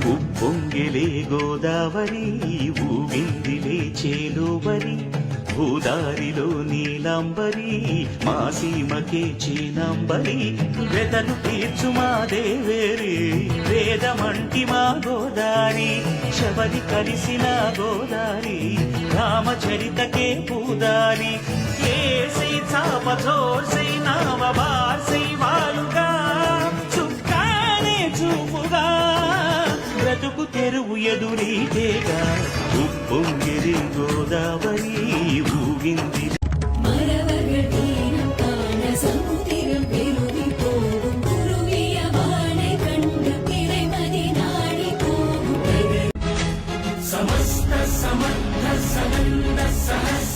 ఉప్పొంగిలే గోదావరి ఊగిందిలే చేలోవరి భూదారిలో నీలాంబరి మా సీమకే చీనాంబరి వెతలు తీర్చు మా దేవేరి వేదమంటి మా గోదారి శబరి కలిసిన గోదారి రామచరితకే పూదారి ఏసై చాప చోర్సై నావ బార్సై వాలుగా చుక్కానే చూపుగా బ్రతుకు తెరువు ఎదురీతేగా ఉప్పొంగిరి గోదావరి ఊగింది సమస్త సమర్థ సనంద సహస్ర